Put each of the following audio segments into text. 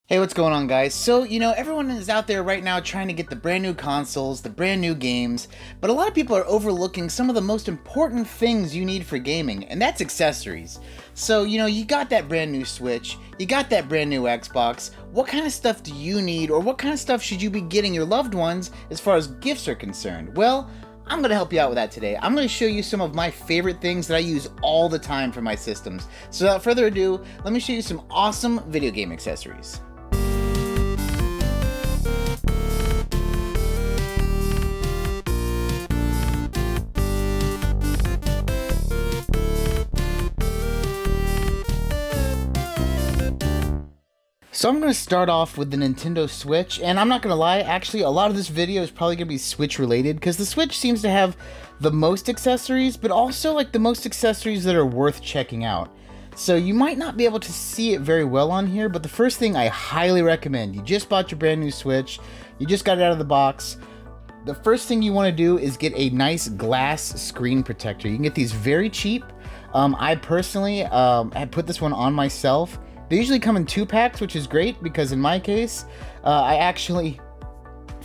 Hey, what's going on, guys? So, everyone is out there right now trying to get the brand new consoles, the brand new games, but a lot of people are overlooking some of the most important things you need for gaming, and that's accessories. So, you got that brand new Switch, you got that brand new Xbox. What kind of stuff do you need, or what kind of stuff should you be getting your loved ones as far as gifts are concerned? Well, I'm going to help you out with that today. I'm going to show you some of my favorite things that I use all the time for my systems. So without further ado, let me show you some awesome video game accessories. So I'm going to start off with the Nintendo Switch, and I'm not going to lie, actually a lot of this video is probably going to be Switch related, because the Switch seems to have the most accessories, but also like the most accessories that are worth checking out. So you might not be able to see it very well on here, but the first thing I highly recommend, you just bought your brand new Switch, you just got it out of the box, the first thing you want to do is get a nice glass screen protector. You can get these very cheap. I personally had put this one on myself. They usually come in 2 packs, which is great because in my case, I actually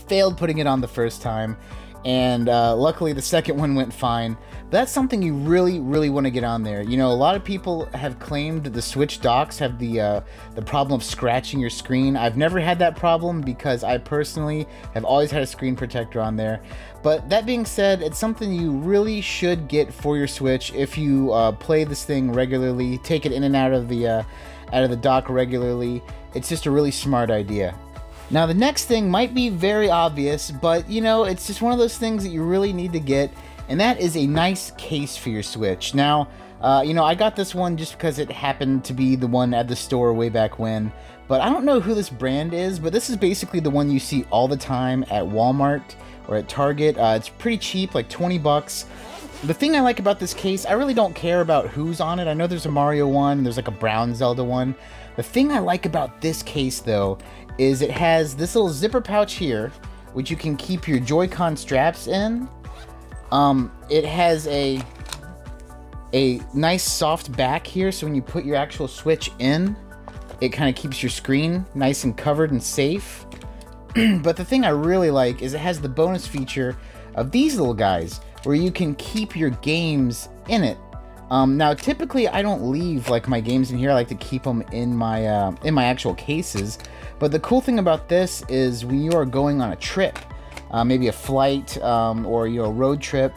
failed putting it on the first time, and luckily the second one went fine. But that's something you really want to get on there. You know, a lot of people have claimed the Switch docks have the problem of scratching your screen. I've never had that problem because I personally have always had a screen protector on there. But that being said, it's something you really should get for your Switch if you play this thing regularly, take it in and out of the dock regularly. It's just a really smart idea. Now the next thing might be very obvious, but it's just one of those things that you really need to get, and that is a nice case for your Switch. Now, I got this one just because it happened to be the one at the store way back when, but I don't know who this brand is, but this is basically the one you see all the time at Walmart or at Target. It's pretty cheap, like 20 bucks. The thing I like about this case, I really don't care about who's on it. I know there's a Mario one, there's like a brown Zelda one. The thing I like about this case though, is it has this little zipper pouch here, which you can keep your Joy-Con straps in. It has a nice soft back here, so when you put your actual Switch in, it kind of keeps your screen nice and covered and safe. But the thing I really like is it has the bonus feature of these little guys, where you can keep your games in it. Now, typically I don't leave like my games in here. I like to keep them in my actual cases. But the cool thing about this is when you are going on a trip, maybe a flight or a road trip,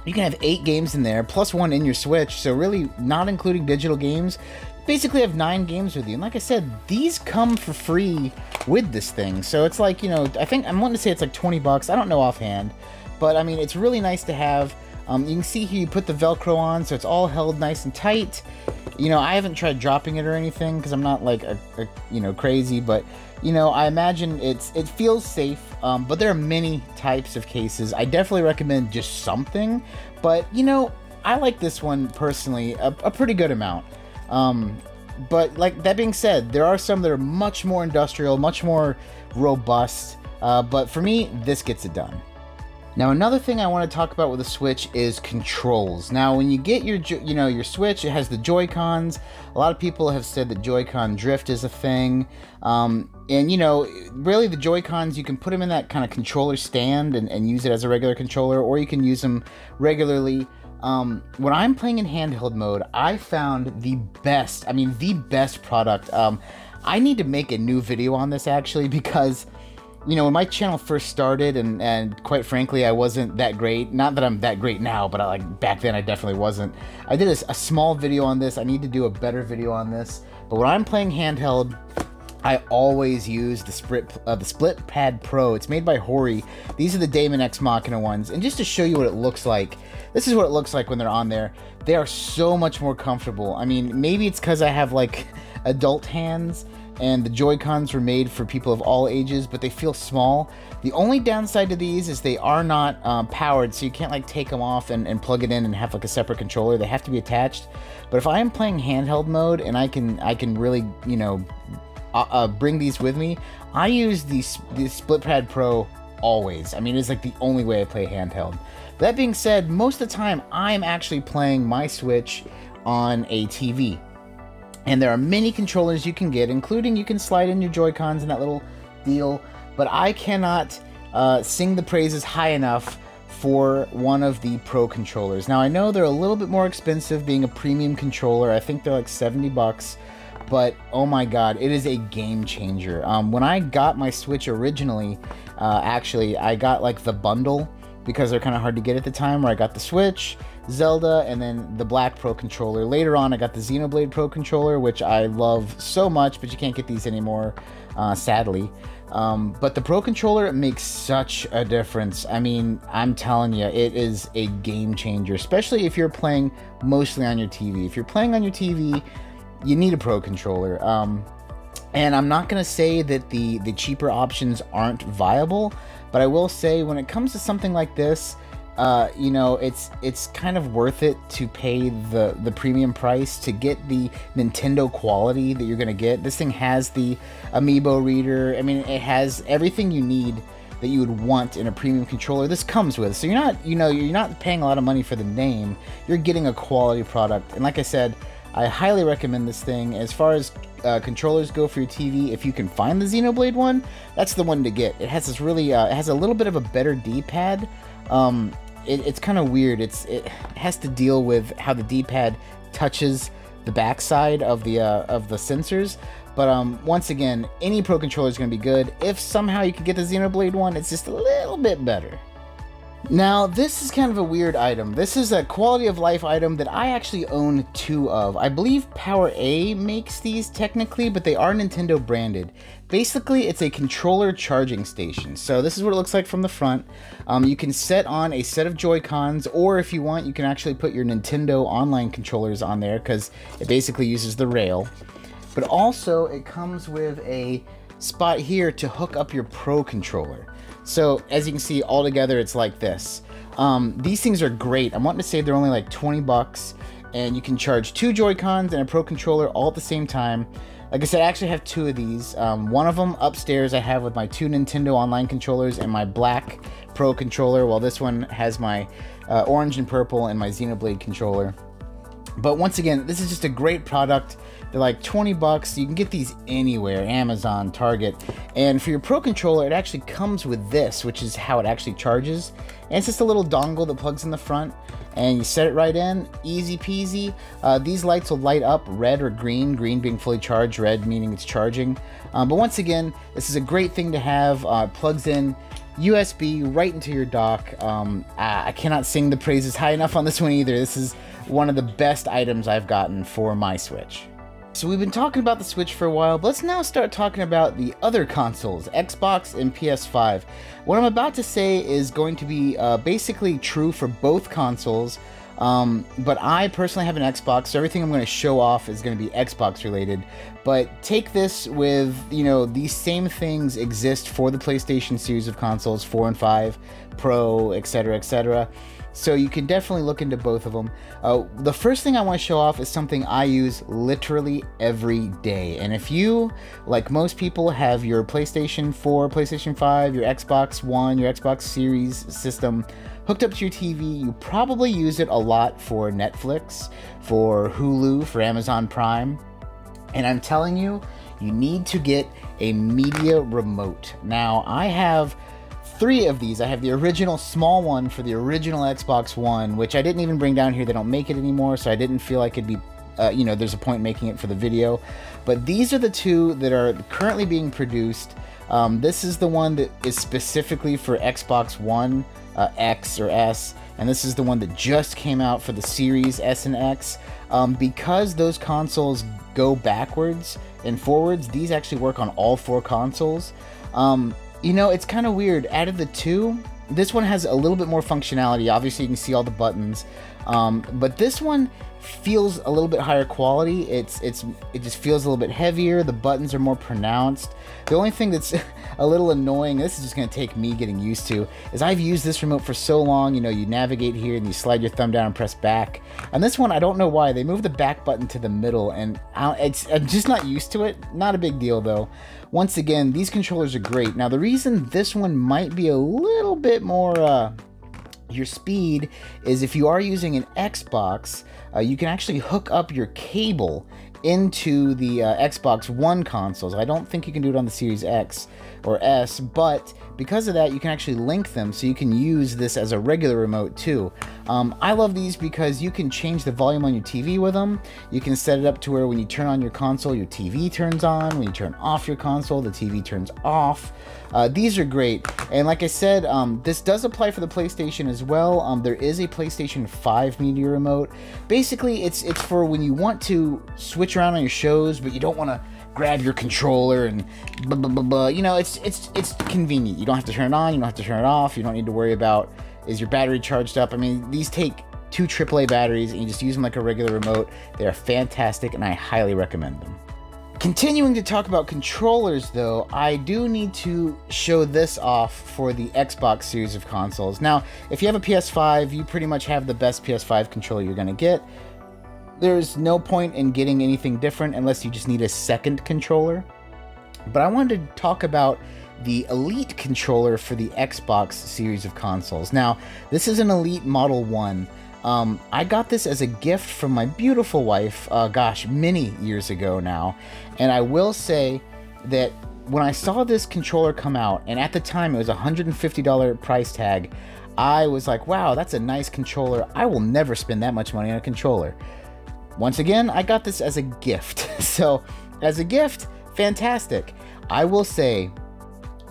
you can have 8 games in there plus 1 in your Switch. So really, not including digital games, basically have 9 games with you. And like I said, these come for free with this thing. So it's like, I think I'm wanting to say it's like 20 bucks. I don't know offhand. But I mean, it's really nice to have. You can see here you put the Velcro on, so it's all held nice and tight. I haven't tried dropping it or anything because I'm not like crazy, but I imagine it feels safe. But there are many types of cases. I definitely recommend just something, but I like this one personally a pretty good amount. But like that being said, there are some that are much more industrial, much more robust. But for me, this gets it done. Now, another thing I want to talk about with the Switch is controls. Now, when you get your Switch, it has the Joy-Cons. A lot of people have said that Joy-Con drift is a thing. And, really the Joy-Cons, you can put them in that kind of controller stand and use it as a regular controller, or you can use them regularly. When I'm playing in handheld mode, I found the best product. I need to make a new video on this, actually, because when my channel first started, and quite frankly, I wasn't that great. Not that I'm that great now, but back then I definitely wasn't. I did a small video on this. I need to do a better video on this. But when I'm playing handheld, I always use the Split Pad Pro. It's made by Hori. These are the Daemon X Machina ones. And just to show you what it looks like, this is what it looks like when they're on there. They are so much more comfortable. I mean, maybe it's because I have like adult hands, and the Joy-Cons were made for people of all ages, but they feel small. The only downside to these is they are not powered, so you can't like take them off and plug it in and have like a separate controller. They have to be attached. But if I am playing handheld mode and I can really bring these with me, I use the Split Pad Pro always. I mean, it's like the only way I play handheld. That being said, most of the time I'm actually playing my Switch on a TV. And there are many controllers you can get, including you can slide in your Joy-Cons in that little deal. But I cannot sing the praises high enough for one of the Pro controllers. Now, I know they're a little bit more expensive being a premium controller. I think they're like 70 bucks. But oh my god, it is a game changer. When I got my Switch originally, actually, I got like the bundle because they're kind of hard to get at the time, where I got the Switch, Zelda, and then the Black Pro controller. Later on, I got the Xenoblade Pro controller, which I love so much, but you can't get these anymore, sadly. But the Pro controller makes such a difference. I mean, I'm telling you, it is a game changer, especially if you're playing mostly on your TV. If you're playing on your TV, you need a Pro controller. And I'm not going to say that the cheaper options aren't viable, but I will say when it comes to something like this, you know, it's kind of worth it to pay the premium price to get the Nintendo quality that you're going to get. This thing has the Amiibo reader. I mean, it has everything you need that you would want in a premium controller. This comes with, so you're not, you know, you're not paying a lot of money for the name. You're getting a quality product. And like I said, I highly recommend this thing. As far as controllers go for your TV, if you can find the Xenoblade one, that's the one to get. It has this really, it has a little bit of a better D-pad. It's kind of weird. It has to deal with how the D-pad touches the backside of the sensors. But once again, any Pro controller is going to be good. If somehow you can get the Xenoblade one, it's just a little bit better. Now, this is kind of a weird item. This is a quality of life item that I actually own 2 of. I believe PowerA makes these technically, but they are Nintendo branded. Basically, it's a controller charging station. So this is what it looks like from the front. You can set on a set of Joy-Cons, or if you want, you can actually put your Nintendo online controllers on there, because it basically uses the rail. But also, it comes with a spot here to hook up your Pro controller. So as you can see, all together, it's like this. These things are great. I'm wanting to say they're only like 20 bucks, and you can charge 2 Joy-Cons and a Pro controller all at the same time. Like I said, I actually have 2 of these. One of them upstairs I have with my 2 Nintendo online controllers and my Black Pro controller, while this one has my orange and purple and my Xenoblade controller. But once again, this is just a great product. They're like 20 bucks. You can get these anywhere, Amazon, Target. And for your Pro controller, it actually comes with this, which is how it actually charges. And it's just a little dongle that plugs in the front, and you set it right in, easy peasy. These lights will light up red or green, green being fully charged, red meaning it's charging. But once again, this is a great thing to have. Plugs in USB right into your dock. I cannot sing the praises high enough on this one either. This is one of the best items I've gotten for my Switch. So we've been talking about the Switch for a while, but let's now start talking about the other consoles, Xbox and PS5. What I'm about to say is going to be basically true for both consoles, but I personally have an Xbox, so everything I'm going to show off is going to be Xbox related. But take this with, you know, these same things exist for the PlayStation series of consoles, 4 and 5, Pro, etc., etc. So you can definitely look into both of them. The first thing I want to show off is something I use literally every day. And if you, like most people, have your PlayStation 4, PlayStation 5, your Xbox One, your Xbox Series system hooked up to your TV, you probably use it a lot for Netflix, for Hulu, for Amazon Prime. And I'm telling you, you need to get a media remote. Now, I have 3 of these. I have the original small one for the original Xbox One, which I didn't even bring down here. They don't make it anymore, so I didn't feel like it'd be, you know, there's a point making it for the video. But these are the 2 that are currently being produced. This is the one that is specifically for Xbox One X or S, and this is the one that just came out for the Series S and X. Because those consoles go backwards and forwards, these actually work on all 4 consoles. You know, it's kind of weird. Out of the 2, this one has a little bit more functionality. Obviously, you can see all the buttons. But this one feels a little bit higher quality. It just feels a little bit heavier. The buttons are more pronounced. The only thing that's a little annoying, this is just going to take me getting used to, is I've used this remote for so long. You know, you navigate here and you slide your thumb down and press back. And this one, I don't know why. They moved the back button to the middle, and I'm just not used to it. Not a big deal, though. Once again, these controllers are great. Now, the reason this one might be a little bit more your speed is if you are using an Xbox, you can actually hook up your cable into the Xbox One consoles. I don't think you can do it on the Series X or S, but because of that, you can actually link them so you can use this as a regular remote too. I love these because you can change the volume on your TV with them. You can set it up to where when you turn on your console, your TV turns on. When you turn off your console, the TV turns off. These are great. And like I said, this does apply for the PlayStation as well. There is a PlayStation 5 media remote. Basically, it's for when you want to switch around on your shows, but you don't want to grab your controller and blah, blah, blah, blah. You know, it's convenient. You don't have to turn it on, you don't have to turn it off. You don't need to worry about, is your battery charged up? I mean, these take 2 AAA batteries and you just use them like a regular remote. They are fantastic and I highly recommend them. Continuing to talk about controllers though, I do need to show this off for the Xbox series of consoles. Now, if you have a PS5, you pretty much have the best PS5 controller you're gonna get. There's no point in getting anything different unless you just need a second controller. But I wanted to talk about the Elite controller for the Xbox series of consoles. Now, this is an Elite Model 1. I got this as a gift from my beautiful wife, gosh, many years ago now. And I will say that when I saw this controller come out, and at the time it was a $150 price tag, I was like, wow, that's a nice controller. I will never spend that much money on a controller. Once again, I got this as a gift. So, as a gift, fantastic. I will say,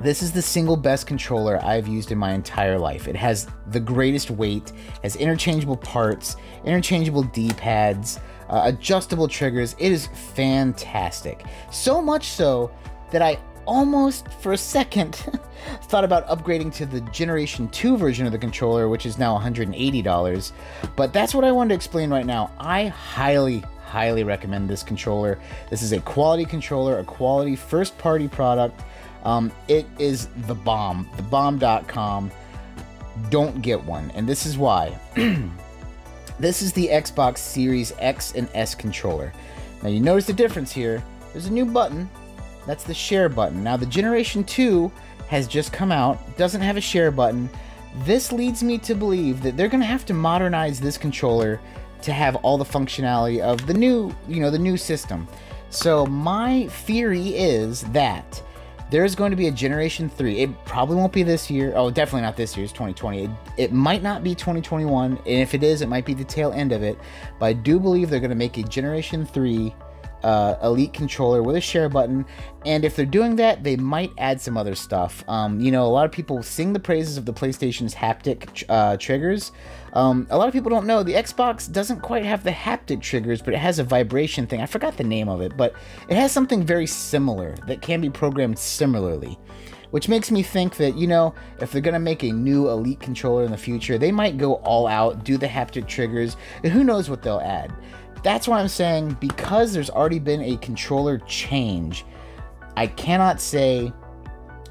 this is the single best controller I've used in my entire life. It has the greatest weight, has interchangeable parts, interchangeable D-pads, adjustable triggers. It is fantastic. So much so that I almost, for a second, thought about upgrading to the Generation 2 version of the controller, which is now $180. But that's what I wanted to explain right now. I highly recommend this controller. This is a quality controller, a quality first-party product. It is the bomb, thebomb.com. Don't get one, and this is why. This is the Xbox Series X and S controller. Now you notice the difference here. There's a new button. That's the share button. Now the Generation 2 has just come out, doesn't have a share button. This leads me to believe that they're going to have to modernize this controller to have all the functionality of the new, the new system. So my theory is that there's going to be a Generation 3. It probably won't be this year. Oh, definitely not this year. It's 2020. It might not be 2021. And if it is, it might be the tail end of it. But I do believe they're going to make a Generation 3 Elite controller with a share button. And if they're doing that, they might add some other stuff. A lot of people sing the praises of the PlayStation's haptic triggers. A lot of people don't know the Xbox doesn't quite have the haptic triggers, but it has a vibration thing. I forgot the name of it, but it has something very similar that can be programmed similarly. Which makes me think that, if they're going to make a new Elite controller in the future, they might go all out, do the haptic triggers, and who knows what they'll add. That's why I'm saying, because there's already been a controller change, I cannot say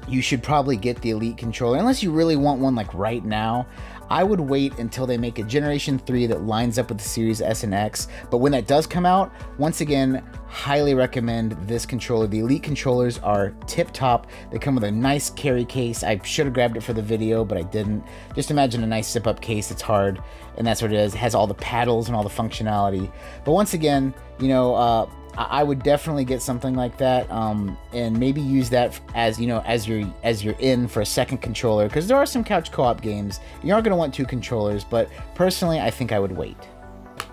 you should probably get the Elite controller, unless you really want one like right now. I would wait until they make a Generation 3 that lines up with the Series S and X, but when that does come out, once again, highly recommend this controller. The Elite controllers are tip-top. They come with a nice carry case. I should have grabbed it for the video, but I didn't. Just imagine a nice zip-up case. It's hard, and that's what it is. It has all the paddles and all the functionality. But once again, I would definitely get something like that, and maybe use that as you're in for a second controller, because there are some couch co-op games. You aren't going to want 2 controllers, but personally, I think I would wait.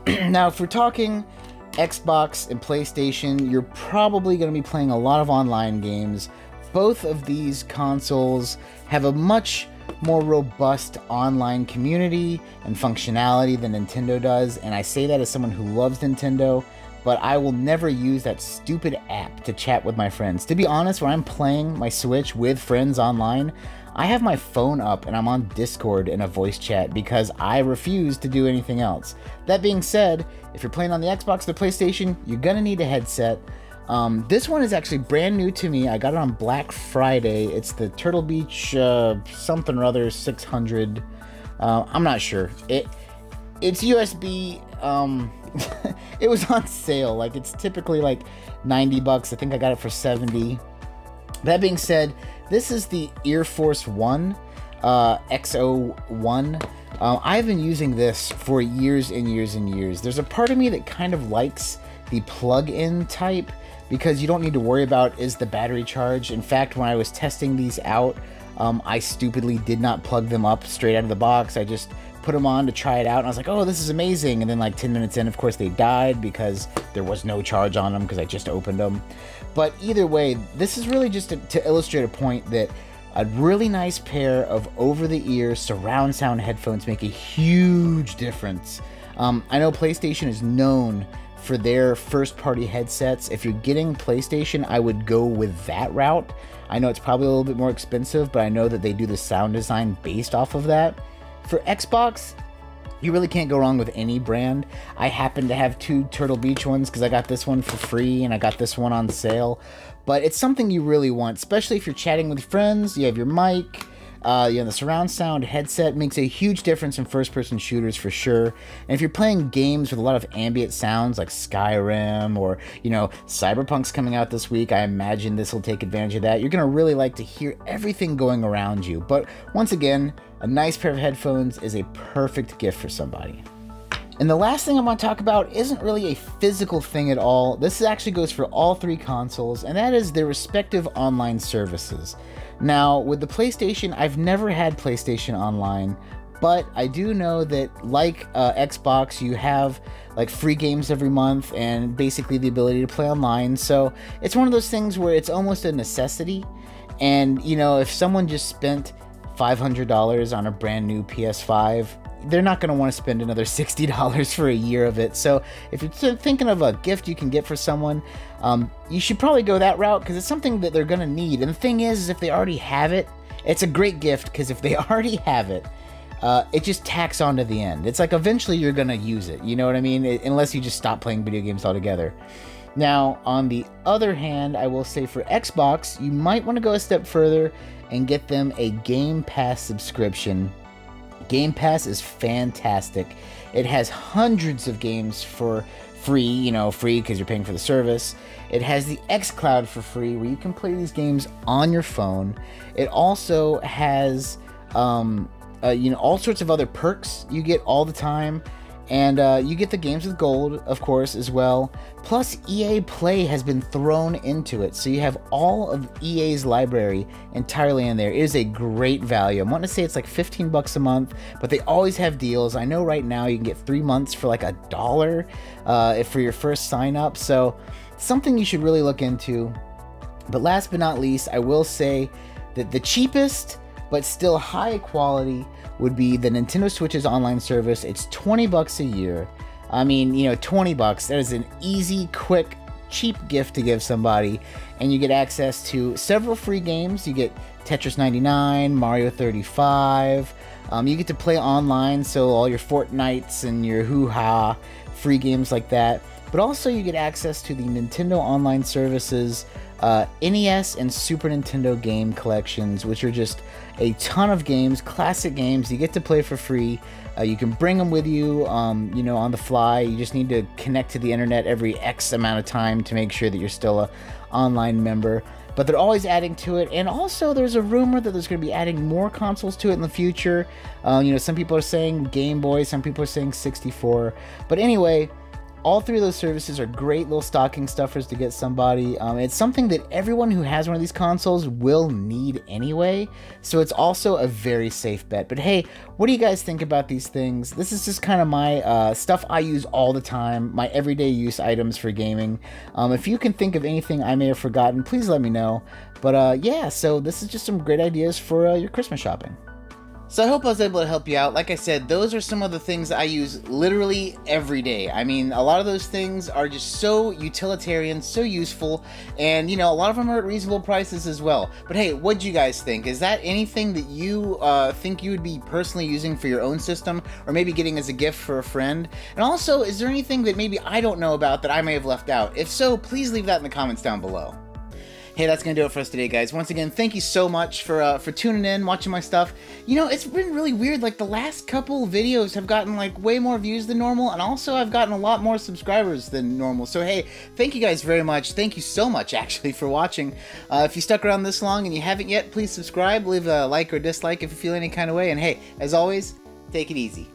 Now, if we're talking Xbox and PlayStation, you're probably going to be playing a lot of online games. Both of these consoles have a much more robust online community and functionality than Nintendo does, and I say that as someone who loves Nintendo. But I will never use that stupid app to chat with my friends. To be honest, when I'm playing my Switch with friends online, I have my phone up and I'm on Discord in a voice chat because I refuse to do anything else. That being said, if you're playing on the Xbox or the PlayStation, you're gonna need a headset. This one is actually brand new to me. I got it on Black Friday. It's the Turtle Beach something or other 600. I'm not sure. It's USB. It was on sale. Like, it's typically like 90 bucks. I think I got it for 70. That being said, this is the Ear Force One XO1. I've been using this for years and years and years. There's a part of me that kind of likes the plug-in type, because you don't need to worry about is the battery charged. In fact, when I was testing these out, I stupidly did not plug them up straight out of the box. I just put them on to try it out, and I was like, oh, this is amazing. And then like 10 minutes in, of course, they died because there was no charge on them because I just opened them. But either way, this is really just to illustrate a point that a really nice pair of over-the-ear surround sound headphones make a huge difference. I know PlayStation is known for their first-party headsets. If you're getting PlayStation, I would go with that route. I know it's probably a little bit more expensive, but I know that they do the sound design based off of that. For Xbox, you really can't go wrong with any brand. I happen to have 2 Turtle Beach ones because I got this one for free and I got this one on sale. But it's something you really want, especially if you're chatting with friends, you have your mic, the surround sound headset makes a huge difference in first-person shooters for sure. And if you're playing games with a lot of ambient sounds like Skyrim or, Cyberpunk's coming out this week, I imagine this will take advantage of that. You're going to really like to hear everything going around you. But once again, a nice pair of headphones is a perfect gift for somebody. And the last thing I want to talk about isn't really a physical thing at all. This actually goes for all 3 consoles, and that is their respective online services. Now, with the PlayStation, I've never had PlayStation Online, but I do know that, like Xbox, you have like free games every month and basically the ability to play online. So it's one of those things where it's almost a necessity. And, if someone just spent $500 on a brand new PS5, they're not going to want to spend another $60 for a year of it. So if you're thinking of a gift you can get for someone, you should probably go that route because it's something that they're going to need. And the thing is if they already have it, it's a great gift because if they already have it, it just tacks on to the end. It's like eventually you're going to use it. You know what I mean? Unless you just stop playing video games altogether. Now, on the other hand, I will say for Xbox, you might want to go a step further and get them a Game Pass subscription. Game Pass is fantastic. It has hundreds of games for free, free because you're paying for the service. It has the xCloud for free where you can play these games on your phone. It also has, all sorts of other perks you get all the time. And you get the games with gold, of course, as well. Plus, EA Play has been thrown into it. So you have all of EA's library entirely in there. It is a great value. I'm wanting to say it's like $15 a month, but they always have deals. I know right now you can get 3 months for like $1 for your first sign up. So something you should really look into. But last but not least, I will say that the cheapest but still high quality would be the Nintendo Switch's online service. It's $20 a year. I mean, $20, that is an easy, quick, cheap gift to give somebody, and you get access to several free games. You get Tetris 99, Mario 35, you get to play online, so all your Fortnites and your hoo-ha, free games like that. But also you get access to the Nintendo Online Services NES and Super Nintendo game collections, which are just a ton of games, classic games you get to play for free. You can bring them with you, on the fly. You just need to connect to the internet every X amount of time to make sure that you're still an online member. But they're always adding to it, and also there's a rumor that there's going to be adding more consoles to it in the future. Some people are saying Game Boy, some people are saying 64. But anyway, all 3 of those services are great little stocking stuffers to get somebody. It's something that everyone who has one of these consoles will need anyway, so it's also a very safe bet. But hey, what do you guys think about these things? This is just kind of my stuff I use all the time, my everyday use items for gaming. If you can think of anything I may have forgotten, please let me know. But yeah, so this is just some great ideas for your Christmas shopping. So I hope I was able to help you out. Like I said, those are some of the things I use literally every day. I mean, a lot of those things are just so utilitarian, so useful, and a lot of them are at reasonable prices as well. But hey, what'd you guys think? Is that anything that you think you would be personally using for your own system, or maybe getting as a gift for a friend? And also, is there anything that maybe I don't know about that I may have left out? If so, please leave that in the comments down below. Hey, that's going to do it for us today, guys. Once again, thank you so much for tuning in, watching my stuff. It's been really weird. Like, the last couple videos have gotten, like, way more views than normal, and also I've gotten a lot more subscribers than normal. So, hey, thank you guys very much. Thank you so much, actually, for watching. If you stuck around this long and you haven't yet, please subscribe. Leave a like or dislike if you feel any kind of way. And, hey, as always, take it easy.